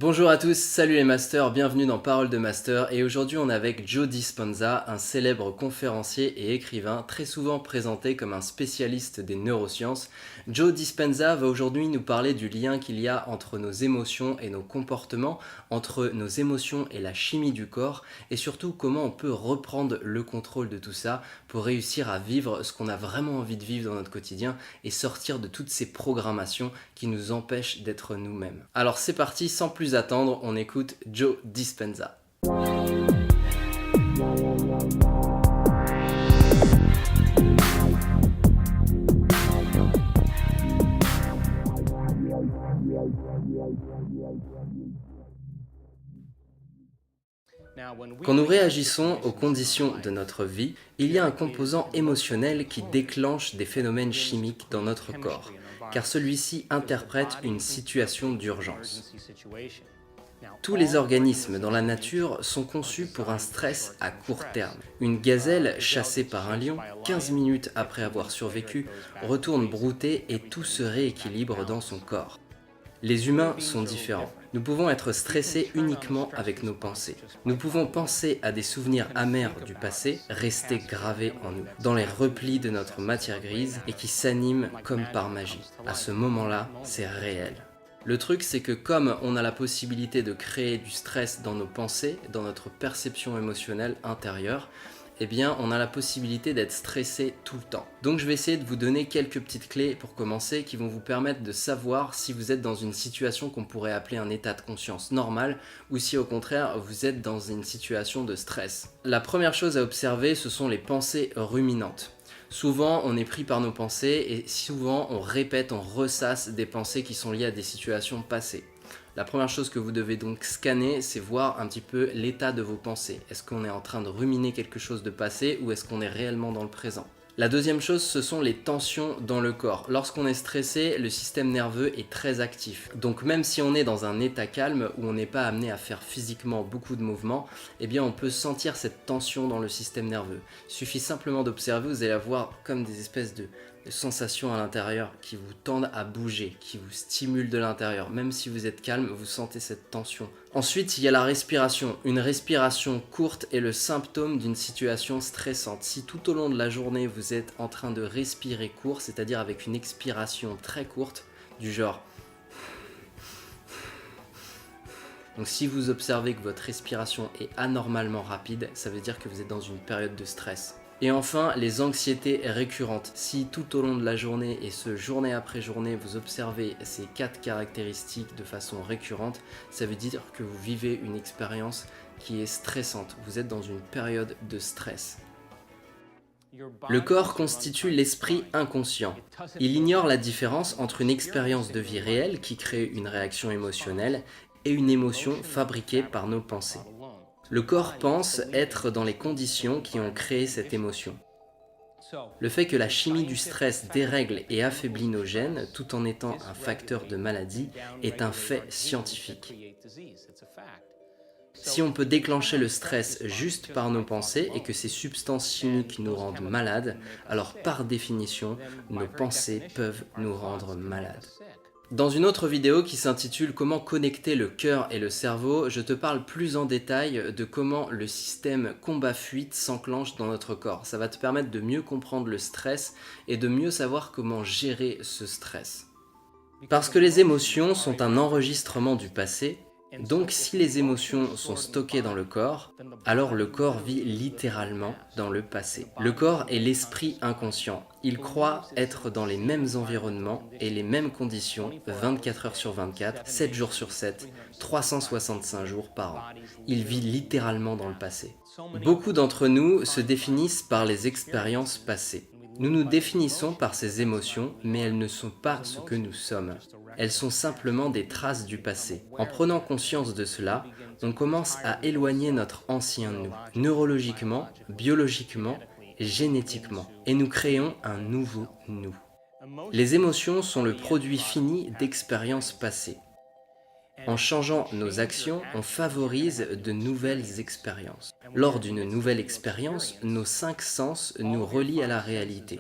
Bonjour à tous, salut les masters, bienvenue dans Parole de Master et aujourd'hui on est avec Joe Dispenza, un célèbre conférencier et écrivain très souvent présenté comme un spécialiste des neurosciences. Joe Dispenza va aujourd'hui nous parler du lien qu'il y a entre nos émotions et nos comportements, entre nos émotions et la chimie du corps et surtout comment on peut reprendre le contrôle de tout ça pour réussir à vivre ce qu'on a vraiment envie de vivre dans notre quotidien et sortir de toutes ces programmations qui nous empêchent d'être nous-mêmes. Alors c'est parti, sans plus attendre, on écoute Joe Dispenza. Quand nous réagissons aux conditions de notre vie, il y a un composant émotionnel qui déclenche des phénomènes chimiques dans notre corps, car celui-ci interprète une situation d'urgence. Tous les organismes dans la nature sont conçus pour un stress à court terme. Une gazelle chassée par un lion, 15 minutes après avoir survécu, retourne brouter et tout se rééquilibre dans son corps. Les humains sont différents. Nous pouvons être stressés uniquement avec nos pensées. Nous pouvons penser à des souvenirs amers du passé, restés gravés en nous, dans les replis de notre matière grise et qui s'animent comme par magie. À ce moment-là, c'est réel. Le truc, c'est que comme on a la possibilité de créer du stress dans nos pensées, dans notre perception émotionnelle intérieure, eh bien, on a la possibilité d'être stressé tout le temps. Donc je vais essayer de vous donner quelques petites clés pour commencer qui vont vous permettre de savoir si vous êtes dans une situation qu'on pourrait appeler un état de conscience normal ou si au contraire vous êtes dans une situation de stress. La première chose à observer, ce sont les pensées ruminantes. Souvent, on est pris par nos pensées et souvent on répète, on ressasse des pensées qui sont liées à des situations passées. La première chose que vous devez donc scanner, c'est voir un petit peu l'état de vos pensées. Est-ce qu'on est en train de ruminer quelque chose de passé ou est-ce qu'on est réellement dans le présent ? La deuxième chose, ce sont les tensions dans le corps. Lorsqu'on est stressé, le système nerveux est très actif. Donc même si on est dans un état calme où on n'est pas amené à faire physiquement beaucoup de mouvements, eh bien on peut sentir cette tension dans le système nerveux. Il suffit simplement d'observer, vous allez avoir comme des espèces de sensations à l'intérieur qui vous tendent à bouger, qui vous stimulent de l'intérieur. Même si vous êtes calme, vous sentez cette tension. Ensuite, il y a la respiration. Une respiration courte est le symptôme d'une situation stressante. Si tout au long de la journée, vous êtes en train de respirer court, c'est-à-dire avec une expiration très courte, du genre... Donc si vous observez que votre respiration est anormalement rapide, ça veut dire que vous êtes dans une période de stress. Et enfin, les anxiétés récurrentes. Si tout au long de la journée et ce journée après journée, vous observez ces 4 caractéristiques de façon récurrente, ça veut dire que vous vivez une expérience qui est stressante. Vous êtes dans une période de stress. Le corps constitue l'esprit inconscient. Il ignore la différence entre une expérience de vie réelle qui crée une réaction émotionnelle et une émotion fabriquée par nos pensées. Le corps pense être dans les conditions qui ont créé cette émotion. Le fait que la chimie du stress dérègle et affaiblit nos gènes tout en étant un facteur de maladie est un fait scientifique. Si on peut déclencher le stress juste par nos pensées et que ces substances chimiques nous rendent malades, alors par définition, nos pensées peuvent nous rendre malades. Dans une autre vidéo qui s'intitule « Comment connecter le cœur et le cerveau », je te parle plus en détail de comment le système combat-fuite s'enclenche dans notre corps. Ça va te permettre de mieux comprendre le stress et de mieux savoir comment gérer ce stress. Parce que les émotions sont un enregistrement du passé, donc si les émotions sont stockées dans le corps, alors le corps vit littéralement dans le passé. Le corps est l'esprit inconscient. Il croit être dans les mêmes environnements et les mêmes conditions 24 heures sur 24, 7 jours sur 7, 365 jours par an. Il vit littéralement dans le passé. Beaucoup d'entre nous se définissent par les expériences passées. Nous nous définissons par ces émotions, mais elles ne sont pas ce que nous sommes. Elles sont simplement des traces du passé. En prenant conscience de cela, on commence à éloigner notre ancien nous, neurologiquement, biologiquement, génétiquement, et nous créons un nouveau nous. Les émotions sont le produit fini d'expériences passées. En changeant nos actions, on favorise de nouvelles expériences. Lors d'une nouvelle expérience, nos cinq sens nous relient à la réalité,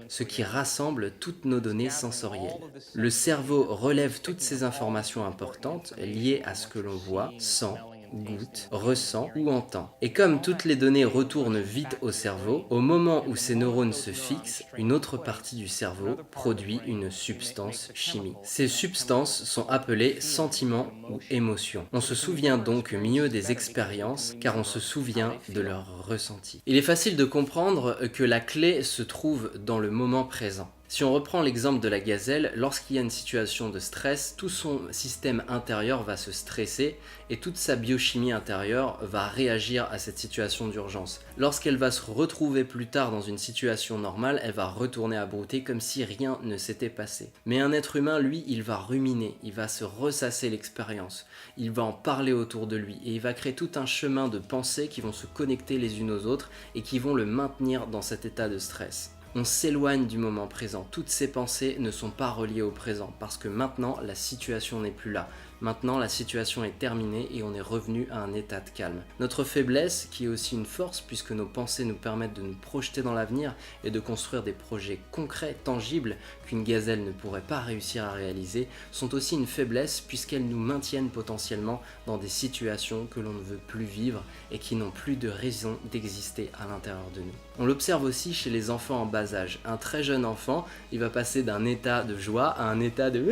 ce qui rassemble toutes nos données sensorielles. Le cerveau relève toutes ces informations importantes liées à ce que l'on voit, sent, goûte, ressent ou entend. Et comme toutes les données retournent vite au cerveau, au moment où ces neurones se fixent, une autre partie du cerveau produit une substance chimique. Ces substances sont appelées sentiments ou émotions. On se souvient donc mieux des expériences car on se souvient de leurs ressentis. Il est facile de comprendre que la clé se trouve dans le moment présent. Si on reprend l'exemple de la gazelle, lorsqu'il y a une situation de stress, tout son système intérieur va se stresser et toute sa biochimie intérieure va réagir à cette situation d'urgence. Lorsqu'elle va se retrouver plus tard dans une situation normale, elle va retourner à brouter comme si rien ne s'était passé. Mais un être humain, lui, il va ruminer, il va se ressasser l'expérience, il va en parler autour de lui et il va créer tout un chemin de pensées qui vont se connecter les unes aux autres et qui vont le maintenir dans cet état de stress. On s'éloigne du moment présent. Toutes ces pensées ne sont pas reliées au présent parce que maintenant la situation n'est plus là. Maintenant la situation est terminée et on est revenu à un état de calme. Notre faiblesse, qui est aussi une force puisque nos pensées nous permettent de nous projeter dans l'avenir et de construire des projets concrets, tangibles, qu'une gazelle ne pourrait pas réussir à réaliser, sont aussi une faiblesse puisqu'elles nous maintiennent potentiellement dans des situations que l'on ne veut plus vivre et qui n'ont plus de raison d'exister à l'intérieur de nous. On l'observe aussi chez les enfants en bas âge. Un très jeune enfant, il va passer d'un état de joie à un état de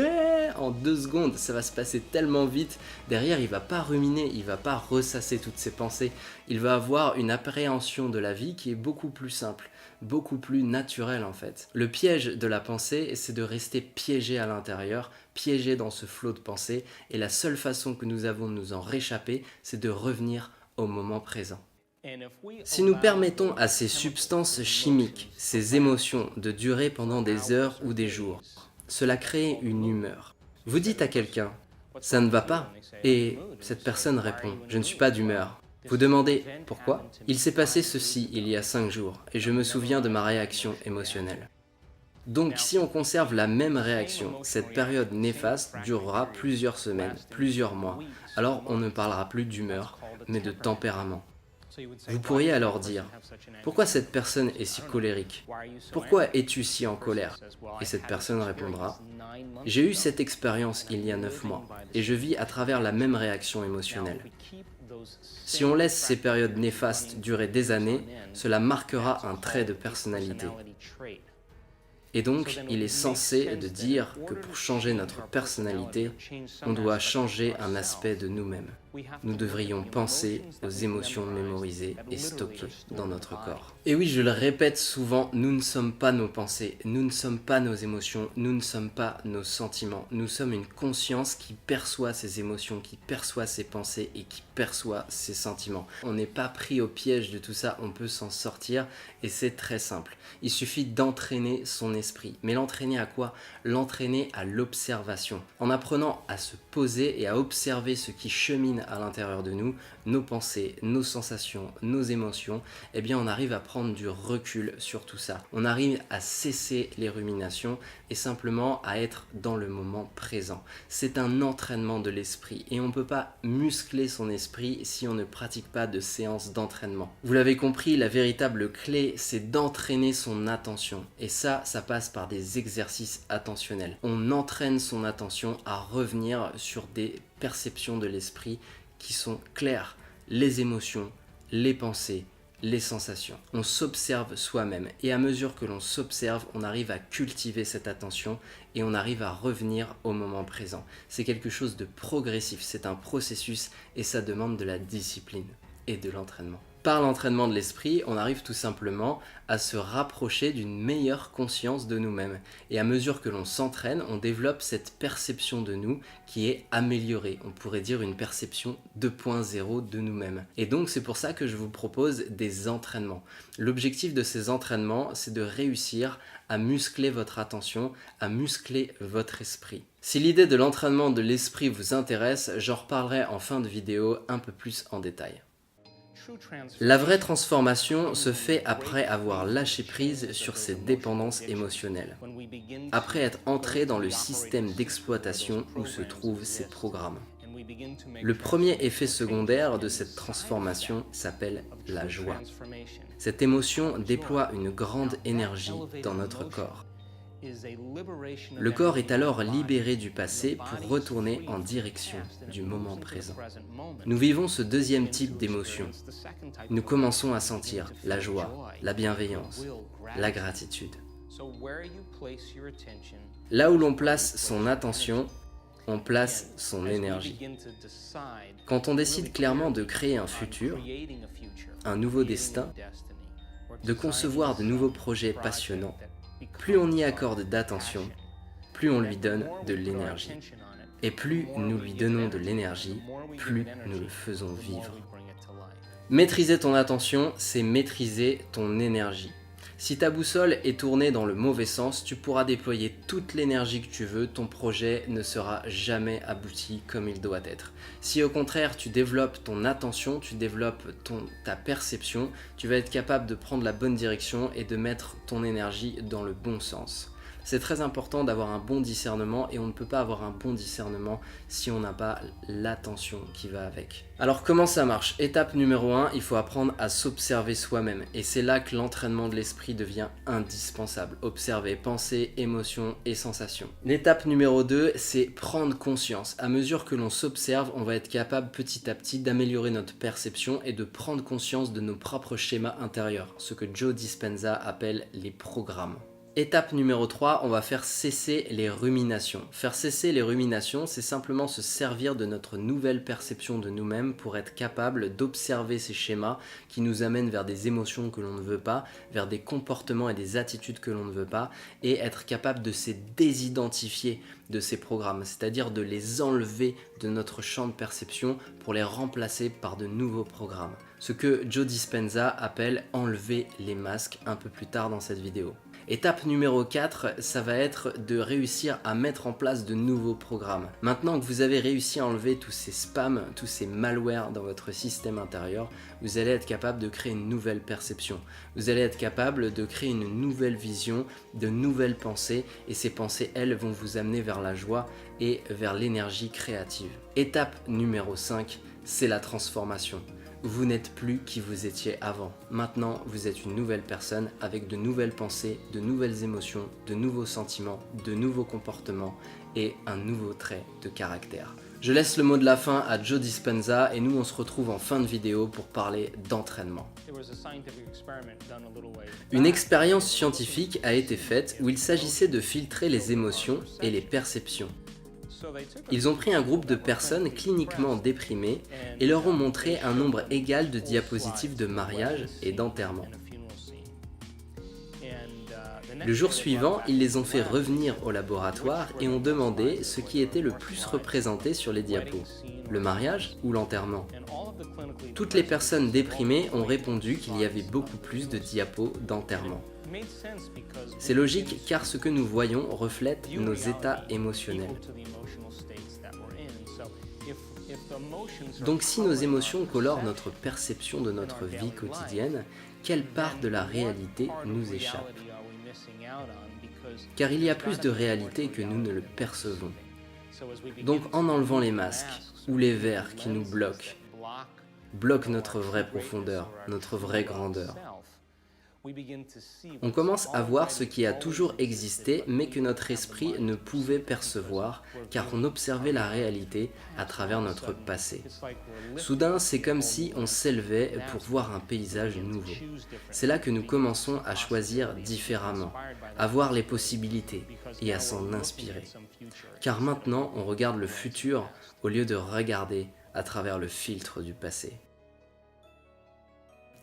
en 2 secondes. Ça va se passer tellement vite. Derrière, il va pas ruminer, il va pas ressasser toutes ses pensées. Il va avoir une appréhension de la vie qui est beaucoup plus simple, beaucoup plus naturelle en fait. Le piège de la pensée, c'est de rester piégé à l'intérieur, piégé dans ce flot de pensée. Et la seule façon que nous avons de nous en réchapper, c'est de revenir au moment présent. Si nous permettons à ces substances chimiques, ces émotions, de durer pendant des heures ou des jours, cela crée une humeur. Vous dites à quelqu'un « ça ne va pas » et cette personne répond « je ne suis pas d'humeur ». Vous demandez « pourquoi ?» Il s'est passé ceci il y a 5 jours et je me souviens de ma réaction émotionnelle. Donc si on conserve la même réaction, cette période néfaste durera plusieurs semaines, plusieurs mois, alors on ne parlera plus d'humeur, mais de tempérament. Vous pourriez alors dire « Pourquoi cette personne est si colérique ? Pourquoi es-tu si en colère ?» Et cette personne répondra « J'ai eu cette expérience il y a 9 mois, et je vis à travers la même réaction émotionnelle. » Si on laisse ces périodes néfastes durer des années, cela marquera un trait de personnalité. Et donc, il est sensé de dire que pour changer notre personnalité, on doit changer un aspect de nous-mêmes. Nous devrions penser aux émotions mémorisées et stockées dans notre corps. Et oui, je le répète souvent, nous ne sommes pas nos pensées, nous ne sommes pas nos émotions, nous ne sommes pas nos sentiments. Nous sommes une conscience qui perçoit ces émotions, qui perçoit ces pensées et qui perçoit ces sentiments. On n'est pas pris au piège de tout ça, on peut s'en sortir et c'est très simple. Il suffit d'entraîner son esprit. Mais l'entraîner à quoi? L'entraîner à l'observation. En apprenant à se poser et à observer ce qui chemine à l'intérieur de nous, nos pensées, nos sensations, nos émotions, eh bien on arrive à prendre du recul sur tout ça. On arrive à cesser les ruminations et simplement à être dans le moment présent. C'est un entraînement de l'esprit et on ne peut pas muscler son esprit si on ne pratique pas de séances d'entraînement. Vous l'avez compris, la véritable clé, c'est d'entraîner son attention. Et ça passe par des exercices attentionnels. On entraîne son attention à revenir sur des perceptions de l'esprit qui sont claires, les émotions, les pensées, les sensations. On s'observe soi-même et à mesure que l'on s'observe, on arrive à cultiver cette attention et on arrive à revenir au moment présent. C'est quelque chose de progressif, c'est un processus et ça demande de la discipline et de l'entraînement. Par l'entraînement de l'esprit, on arrive tout simplement à se rapprocher d'une meilleure conscience de nous-mêmes. Et à mesure que l'on s'entraîne, on développe cette perception de nous qui est améliorée. On pourrait dire une perception 2.0 de nous-mêmes. Et donc c'est pour ça que je vous propose des entraînements. L'objectif de ces entraînements, c'est de réussir à muscler votre attention, à muscler votre esprit. Si l'idée de l'entraînement de l'esprit vous intéresse, j'en reparlerai en fin de vidéo un peu plus en détail. La vraie transformation se fait après avoir lâché prise sur ses dépendances émotionnelles, après être entré dans le système d'exploitation où se trouvent ces programmes. Le premier effet secondaire de cette transformation s'appelle la joie. Cette émotion déploie une grande énergie dans notre corps. Le corps est alors libéré du passé pour retourner en direction du moment présent. Nous vivons ce deuxième type d'émotion. Nous commençons à sentir la joie, la bienveillance, la gratitude. Là où l'on place son attention, on place son énergie. Quand on décide clairement de créer un futur, un nouveau destin, de concevoir de nouveaux projets passionnants, plus on y accorde d'attention, plus on lui donne de l'énergie. Et plus nous lui donnons de l'énergie, plus nous le faisons vivre. Maîtriser ton attention, c'est maîtriser ton énergie. Si ta boussole est tournée dans le mauvais sens, tu pourras déployer toute l'énergie que tu veux, ton projet ne sera jamais abouti comme il doit être. Si au contraire tu développes ton attention, tu développes ta perception, tu vas être capable de prendre la bonne direction et de mettre ton énergie dans le bon sens. C'est très important d'avoir un bon discernement et on ne peut pas avoir un bon discernement si on n'a pas l'attention qui va avec. Alors comment ça marche? Étape numéro 1, il faut apprendre à s'observer soi-même et c'est là que l'entraînement de l'esprit devient indispensable. Observer pensées, émotions et sensations. L'étape numéro 2, c'est prendre conscience. À mesure que l'on s'observe, on va être capable petit à petit d'améliorer notre perception et de prendre conscience de nos propres schémas intérieurs, ce que Joe Dispenza appelle les programmes. Étape numéro 3, on va faire cesser les ruminations. Faire cesser les ruminations, c'est simplement se servir de notre nouvelle perception de nous-mêmes pour être capable d'observer ces schémas qui nous amènent vers des émotions que l'on ne veut pas, vers des comportements et des attitudes que l'on ne veut pas, et être capable de se désidentifier de ces programmes, c'est-à-dire de les enlever de notre champ de perception pour les remplacer par de nouveaux programmes. Ce que Joe Dispenza appelle enlever les masques un peu plus tard dans cette vidéo. Étape numéro 4, ça va être de réussir à mettre en place de nouveaux programmes. Maintenant que vous avez réussi à enlever tous ces spams, tous ces malwares dans votre système intérieur, vous allez être capable de créer une nouvelle perception. Vous allez être capable de créer une nouvelle vision, de nouvelles pensées, et ces pensées, elles, vont vous amener vers la joie et vers l'énergie créative. Étape numéro 5, c'est la transformation. Vous n'êtes plus qui vous étiez avant. Maintenant, vous êtes une nouvelle personne avec de nouvelles pensées, de nouvelles émotions, de nouveaux sentiments, de nouveaux comportements et un nouveau trait de caractère. Je laisse le mot de la fin à Joe Dispenza et nous on se retrouve en fin de vidéo pour parler d'entraînement. Une expérience scientifique a été faite où il s'agissait de filtrer les émotions et les perceptions. Ils ont pris un groupe de personnes cliniquement déprimées et leur ont montré un nombre égal de diapositives de mariage et d'enterrement. Le jour suivant, ils les ont fait revenir au laboratoire et ont demandé ce qui était le plus représenté sur les diapos, le mariage ou l'enterrement. Toutes les personnes déprimées ont répondu qu'il y avait beaucoup plus de diapos d'enterrement. C'est logique car ce que nous voyons reflète nos états émotionnels. Donc si nos émotions colorent notre perception de notre vie quotidienne, quelle part de la réalité nous échappe? Car il y a plus de réalité que nous ne le percevons. Donc en enlevant les masques ou les verres qui nous bloquent notre vraie profondeur, notre vraie grandeur, on commence à voir ce qui a toujours existé mais que notre esprit ne pouvait percevoir car on observait la réalité à travers notre passé. Soudain, c'est comme si on s'élevait pour voir un paysage nouveau. C'est là que nous commençons à choisir différemment, à voir les possibilités et à s'en inspirer. Car maintenant, on regarde le futur au lieu de regarder à travers le filtre du passé.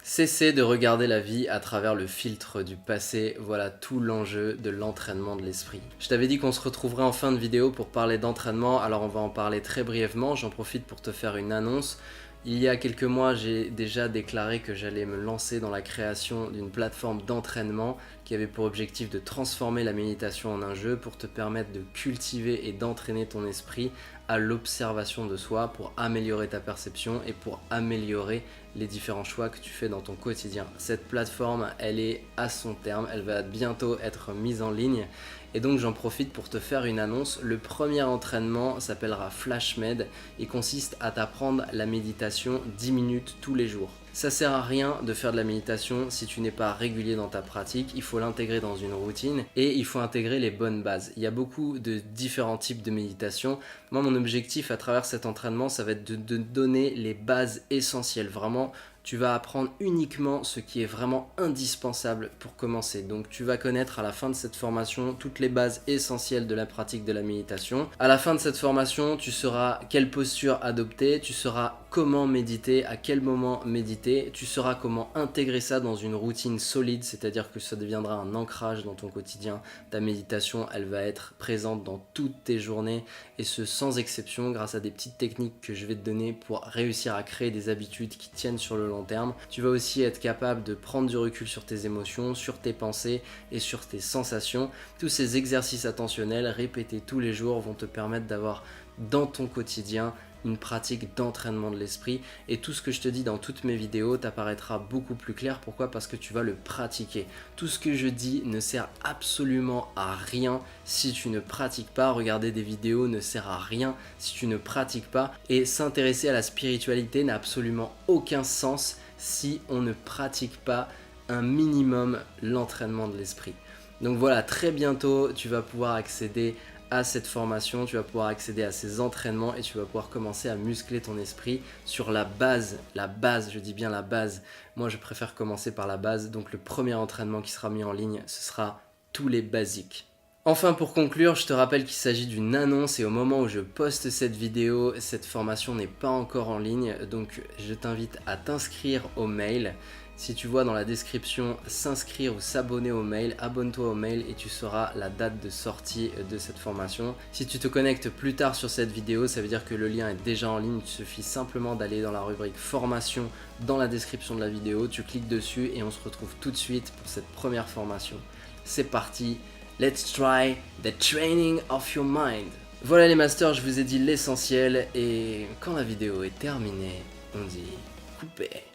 Cessez de regarder la vie à travers le filtre du passé, voilà tout l'enjeu de l'entraînement de l'esprit. Je t'avais dit qu'on se retrouverait en fin de vidéo pour parler d'entraînement, alors on va en parler très brièvement, j'en profite pour te faire une annonce. Il y a quelques mois, j'ai déjà déclaré que j'allais me lancer dans la création d'une plateforme d'entraînement qui avait pour objectif de transformer la méditation en un jeu pour te permettre de cultiver et d'entraîner ton esprit à l'observation de soi pour améliorer ta perception et pour améliorer les différents choix que tu fais dans ton quotidien. Cette plateforme, elle est à son terme, elle va bientôt être mise en ligne Et donc j'en profite pour te faire une annonce. Le premier entraînement s'appellera FlashMed et consiste à t'apprendre la méditation 10 minutes tous les jours. Ça sert à rien de faire de la méditation si tu n'es pas régulier dans ta pratique, il faut l'intégrer dans une routine et il faut intégrer les bonnes bases. Il y a beaucoup de différents types de méditation. Moi, mon objectif à travers cet entraînement, ça va être de donner les bases essentielles. Vraiment, tu vas apprendre uniquement ce qui est vraiment indispensable pour commencer. Donc tu vas connaître à la fin de cette formation toutes les bases essentielles de la pratique de la méditation. À la fin de cette formation, tu sauras quelle posture adopter, tu sauras comment méditer, à quel moment méditer, tu sauras comment intégrer ça dans une routine solide, c'est-à-dire que ça deviendra un ancrage dans ton quotidien. Ta méditation, elle va être présente dans toutes tes journées et ce sans exception grâce à des petites techniques que je vais te donner pour réussir à créer des habitudes qui tiennent sur le long terme. Tu vas aussi être capable de prendre du recul sur tes émotions, sur tes pensées et sur tes sensations. Tous ces exercices attentionnels répétés tous les jours vont te permettre d'avoir dans ton quotidien une pratique d'entraînement de l'esprit et tout ce que je te dis dans toutes mes vidéos t'apparaîtra beaucoup plus clair. Pourquoi ? Parce que tu vas le pratiquer. Tout ce que je dis ne sert absolument à rien si tu ne pratiques pas. Regarder des vidéos ne sert à rien si tu ne pratiques pas et s'intéresser à la spiritualité n'a absolument aucun sens si on ne pratique pas un minimum l'entraînement de l'esprit. Donc voilà, très bientôt tu vas pouvoir accéder à cette formation, tu vas pouvoir accéder à ces entraînements et tu vas pouvoir commencer à muscler ton esprit sur la base, je dis bien la base. Moi je préfère commencer par la base, donc le premier entraînement qui sera mis en ligne, ce sera tous les basiques. Enfin pour conclure, je te rappelle qu'il s'agit d'une annonce et au moment où je poste cette vidéo, cette formation n'est pas encore en ligne, donc je t'invite à t'inscrire au mail. Si tu vois dans la description s'inscrire ou s'abonner au mail, abonne-toi au mail et tu sauras la date de sortie de cette formation. Si tu te connectes plus tard sur cette vidéo, ça veut dire que le lien est déjà en ligne. Il suffit simplement d'aller dans la rubrique formation dans la description de la vidéo. Tu cliques dessus et on se retrouve tout de suite pour cette première formation. C'est parti, let's try the training of your mind. Voilà les masters, je vous ai dit l'essentiel et quand la vidéo est terminée, on dit couper.